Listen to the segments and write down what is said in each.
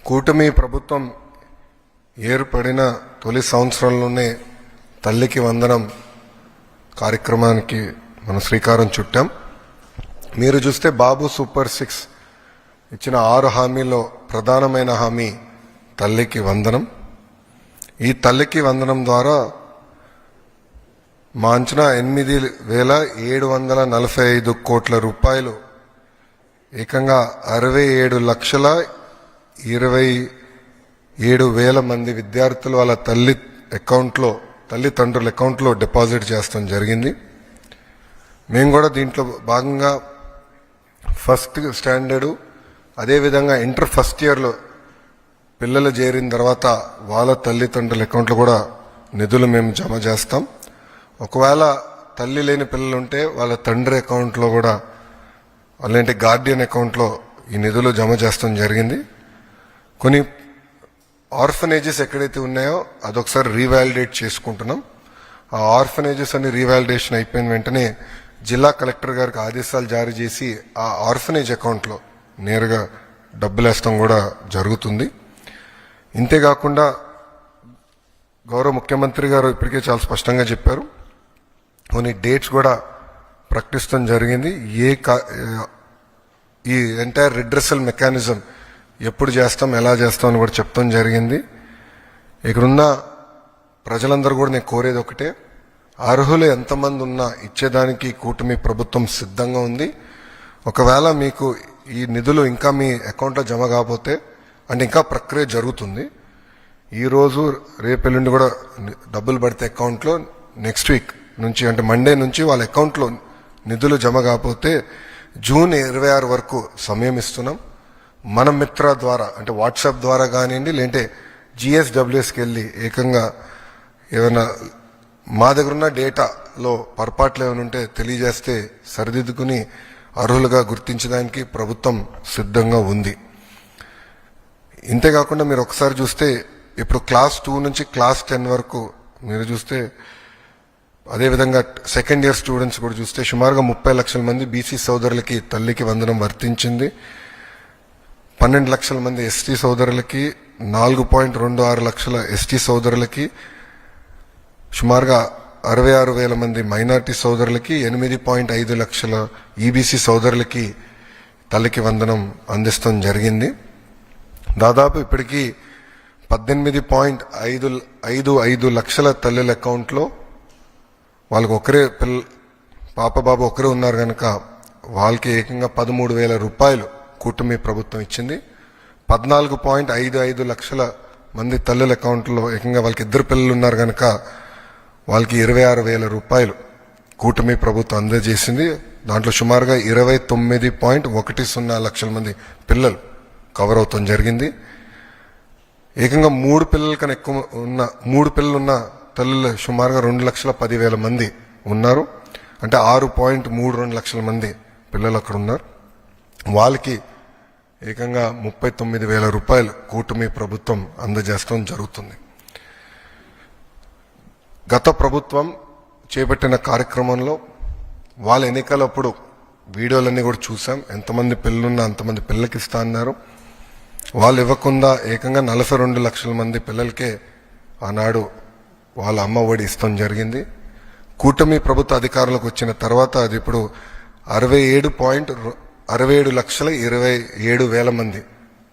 కూటమి ప్రభుత్వం ఏర్పడిన తొలి సంవత్సరంలోనే తల్లికి వందనం కార్యక్రమానికి మనం శ్రీకారం చుట్టాం. మీరు చూస్తే బాబు సూపర్ 6 ఇచ్చిన 6 హామీల్లో ప్రధానమైన హామీ తల్లికి వందనం. ఈ తల్లికి వందనం ద్వారా మా అంచనా 8,745 కోట్ల రూపాయలు ఏకంగా 67,27,000 మంది విద్యార్థులు వాళ్ళ తల్లిదండ్రుల అకౌంట్లో డిపాజిట్ చేస్తాం జరిగింది. మేము కూడా దీంట్లో భాగంగా ఫస్ట్ స్టాండర్డు అదేవిధంగా ఇంటర్ ఫస్ట్ ఇయర్లో పిల్లలు చేరిన తర్వాత వాళ్ళ తల్లిదండ్రుల అకౌంట్లో కూడా నిధులు మేము జమ చేస్తాం. ఒకవేళ తల్లి లేని పిల్లలు ఉంటే వాళ్ళ తండ్రి అకౌంట్లో కూడా అలాంటి గార్డియన్ అకౌంట్లో ఈ నిధులు జమ చేస్తాం జరిగింది. కొన్ని ఆర్ఫనేజెస్ ఎక్కడైతే ఉన్నాయో అదొకసారి రీవాలిడేట్ చేసుకుంటున్నాం. ఆ ఆర్ఫనేజెస్ అన్ని రీవాలిడేషన్ అయిపోయిన వెంటనే జిల్లా కలెక్టర్ గారికి ఆదేశాలు జారీ చేసి ఆ ఆర్ఫనేజ్ అకౌంట్లో నేరుగా డబ్బులు వేస్తాం కూడా జరుగుతుంది. ఇంతేకాకుండా గౌరవ ముఖ్యమంత్రి గారు ఇప్పటికే చాలా స్పష్టంగా చెప్పారు. కొన్ని డేట్స్ కూడా ప్రకటిస్తాం జరిగింది. ఈ ఎంటైర్ రిడ్రెసల్ మెకానిజం ఎప్పుడు చేస్తాం, ఎలా చేస్తాం అని కూడా చెప్తాం జరిగింది. ఇక్కడున్న ప్రజలందరూ కూడా నేను కోరేది ఒకటే, అర్హులు ఎంతమంది ఉన్నా ఇచ్చేదానికి కూటమి ప్రభుత్వం సిద్ధంగా ఉంది. ఒకవేళ మీకు ఈ నిధులు ఇంకా మీ అకౌంట్లో జమ కాకపోతే అంటే ఇంకా ప్రక్రియ జరుగుతుంది. ఈరోజు రేపెల్లుండి కూడా డబ్బులు పడితే అకౌంట్లో నెక్స్ట్ వీక్ నుంచి అంటే మండే నుంచి వాళ్ళ అకౌంట్లో నిధులు జమ కాకపోతే జూన్ 26 వరకు సమయం ఇస్తున్నాం. మన మిత్ర ద్వారా అంటే వాట్సాప్ ద్వారా కానివ్వండి, లేదంటే GSWSకి వెళ్ళి ఏకంగా ఏమైనా మా దగ్గర ఉన్న డేటాలో పొరపాట్లు ఏమైనా ఉంటే తెలియజేస్తే సరిదిద్దుకుని అర్హులుగా గుర్తించడానికి ప్రభుత్వం సిద్ధంగా ఉంది. ఇంతేకాకుండా మీరు ఒకసారి చూస్తే ఇప్పుడు క్లాస్ 2 నుంచి క్లాస్ 10 వరకు మీరు చూస్తే అదేవిధంగా సెకండ్ ఇయర్ స్టూడెంట్స్ కూడా చూస్తే సుమారుగా 30 లక్షల మంది బీసీ సోదరులకి తల్లికి వందనం వర్తించింది. 12 లక్షల మంది ఎస్టీ సోదరులకి, 4.26 లక్షల ఎస్టీ సోదరులకి, సుమారుగా 66,000 మంది మైనార్టీ సోదరులకి, 8.5 లక్షల ఈబీసీ సోదరులకి తల్లికి వందనం అందిస్తాం జరిగింది. దాదాపు ఇప్పటికీ 18.55 లక్షల తల్లుల అకౌంట్లో వాళ్ళకి ఒకరే పాప బాబు ఒకరే ఉన్నారు కనుక వాళ్ళకి ఏకంగా 13,000 రూపాయలు కూటమి ప్రభుత్వం ఇచ్చింది. 14.55 లక్షల మంది తల్లుల అకౌంట్లో ఏకంగా వాళ్ళకి 2 పిల్లలు ఉన్నారు కనుక వాళ్ళకి 26,000 రూపాయలు కూటమి ప్రభుత్వం అందజేసింది. దాంట్లో సుమారుగా 29.10 లక్షల మంది పిల్లలు కవర్ అవుతాం జరిగింది. ఏకంగా 3 పిల్లల కన్నా ఎక్కువ ఉన్న 3 పిల్లలు ఉన్న తల్లులు సుమారుగా 2,10,000 మంది ఉన్నారు. అంటే 6.32 లక్షల మంది పిల్లలు అక్కడ ఉన్నారు. వాళ్ళకి ఏకంగా 39,000 రూపాయలు కూటమి ప్రభుత్వం అందజేయడం జరుగుతుంది. గత ప్రభుత్వం చేపట్టిన కార్యక్రమంలో వాళ్ళ ఎన్నికలప్పుడు వీడియోలన్నీ కూడా చూసాం. ఎంతమంది పిల్లలున్నా అంతమంది పిల్లలకి ఇస్తా అన్నారు. వాళ్ళు ఇవ్వకుండా ఏకంగా 42 లక్షల మంది పిల్లలకే ఆనాడు వాళ్ళ అమ్మ ఒడి ఇస్తాం జరిగింది. కూటమి ప్రభుత్వ అధికారులకు వచ్చిన తర్వాత అది ఇప్పుడు 67,27,000 మంది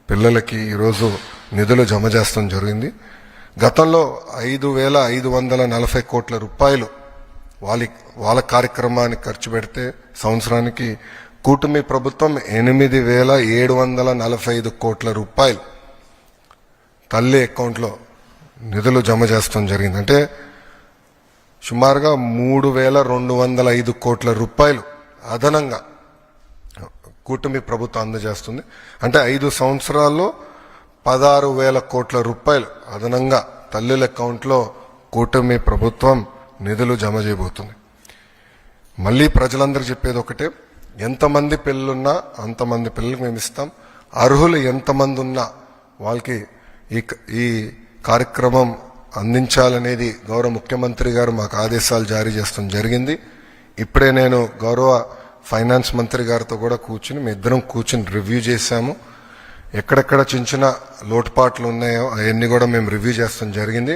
పిల్లలకి ఈరోజు నిధులు జమ చేస్తాం జరిగింది. గతంలో 5,540 కోట్ల రూపాయలు వాళ్ళ కార్యక్రమానికి ఖర్చు పెడితే సంవత్సరానికి కూటమి ప్రభుత్వం 8,745 కోట్ల రూపాయలు తల్లి అకౌంట్లో నిధులు జమ చేస్తాం జరిగింది. అంటే సుమారుగా 3,205 కోట్ల రూపాయలు అదనంగా కూటమి ప్రభుత్వం అందజేస్తుంది. అంటే 5 సంవత్సరాల్లో 16,000 కోట్ల రూపాయలు అదనంగా తల్లుల అకౌంట్లో కూటమి ప్రభుత్వం నిధులు జమ చేయబోతుంది. మళ్ళీ ప్రజలందరూ చెప్పేది ఒకటే, ఎంతమంది పిల్లలున్నా అంతమంది పిల్లలకు మేము ఇస్తాం. అర్హులు ఎంతమంది ఉన్నా వాళ్ళకి ఈ కార్యక్రమం అందించాలనేది గౌరవ ముఖ్యమంత్రి గారు మాకు ఆదేశాలు జారీ చేస్తాం జరిగింది. ఇప్పుడే నేను గౌరవ ఫైనాన్స్ మంత్రి గారితో కూడా కూర్చుని మీ ఇద్దరం కూర్చుని రివ్యూ చేశాము. ఎక్కడెక్కడ చిన్న చిన్న లోటుపాట్లు ఉన్నాయో అవన్నీ కూడా మేము రివ్యూ చేస్తాం జరిగింది.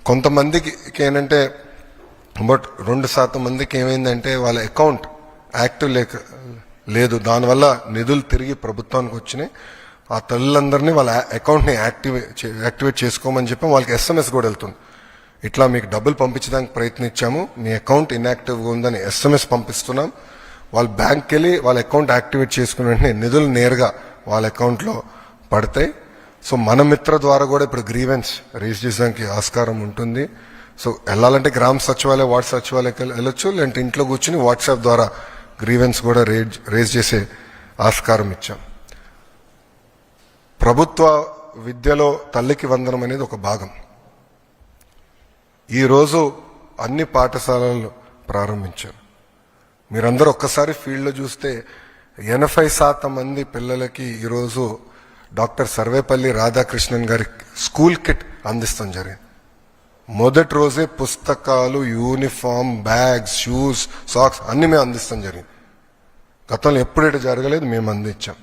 కొంతమందికి ఏంటంటే బట్ 2% మందికి ఏమైందంటే వాళ్ళ అకౌంట్ యాక్టివ్ లేదు, దానివల్ల నిధులు తిరిగి ప్రభుత్వానికి వచ్చినాయి. ఆ తల్లులందరినీ వాళ్ళ అకౌంట్ని యాక్టివేట్ చేసుకోమని చెప్పి వాళ్ళకి SMS కూడా వెళ్తుంది. ఇట్లా మీకు డబ్బులు పంపించడానికి ప్రయత్నించాము, మీ అకౌంట్ ఇన్యాక్టివ్గా ఉందని SMS పంపిస్తున్నాం. వాళ్ళ బ్యాంక్కి వెళ్ళి వాళ్ళ అకౌంట్ యాక్టివేట్ చేసుకున్న వెంటనే నిధులు నేరుగా వాళ్ళ అకౌంట్లో పడతాయి. సో మన మిత్ర ద్వారా కూడా ఇప్పుడు గ్రీవెన్స్ రేజ్ చేయడానికి ఆస్కారం ఉంటుంది. సో వెళ్ళాలంటే గ్రామ సచివాలయం, వార్డు సచివాలయకి వెళ్ళొచ్చు, లేదంటే ఇంట్లో కూర్చుని వాట్సాప్ ద్వారా గ్రీవెన్స్ కూడా రేజ్ చేసే ఆస్కారం ఇచ్చాం. ప్రభుత్వ విద్యలో తల్లికి వందనం అనేది ఒక భాగం. ఈరోజు అన్ని పాఠశాలలు ప్రారంభించారు. మీరందరూ ఒక్కసారి ఫీల్డ్లో చూస్తే 80% మంది పిల్లలకి ఈరోజు డాక్టర్ సర్వేపల్లి రాధాకృష్ణన్ గారి స్కూల్ కిట్ అందిస్తాం జరిగింది. మొదటి రోజే పుస్తకాలు, యూనిఫామ్, బ్యాగ్స్, షూస్, సాక్స్ అన్ని మేము అందిస్తాం జరిగింది. గతంలో ఎప్పుడైతే జరగలేదు, మేము అందించాం.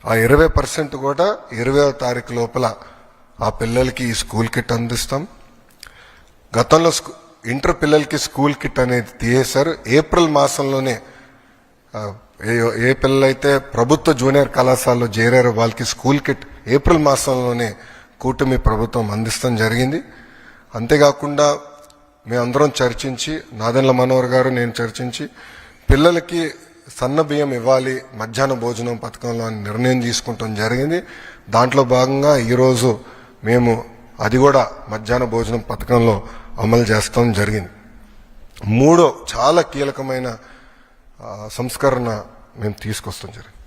ఆ 20% కూడా 20వ తారీఖు లోపల ఆ పిల్లలకి ఈ స్కూల్ కిట్ అందిస్తాం. గతంలో ఇంటర్ పిల్లలకి స్కూల్ కిట్ అనేది తీసేశారు. ఏప్రిల్ మాసంలోనే ఏ పిల్లలైతే ప్రభుత్వ జూనియర్ కళాశాలలో చేరారో వాళ్ళకి స్కూల్ కిట్ ఏప్రిల్ మాసంలోనే కూటమి ప్రభుత్వం అందిస్తాం జరిగింది. అంతేకాకుండా మేమందరం చర్చించి, నాదెండ్ల మనోహర్ గారు నేను చర్చించి, పిల్లలకి సన్న బియ్యం ఇవ్వాలి మధ్యాహ్న భోజనం పథకంలో అని నిర్ణయం తీసుకుంటాం జరిగింది. దాంట్లో భాగంగా ఈరోజు మేము అది కూడా మధ్యాహ్న భోజనం పథకంలో అమలు చేస్తాం జరిగింది. మూడో చాలా కీలకమైన సంస్కరణ మేము తీసుకొస్తాం జరిగింది.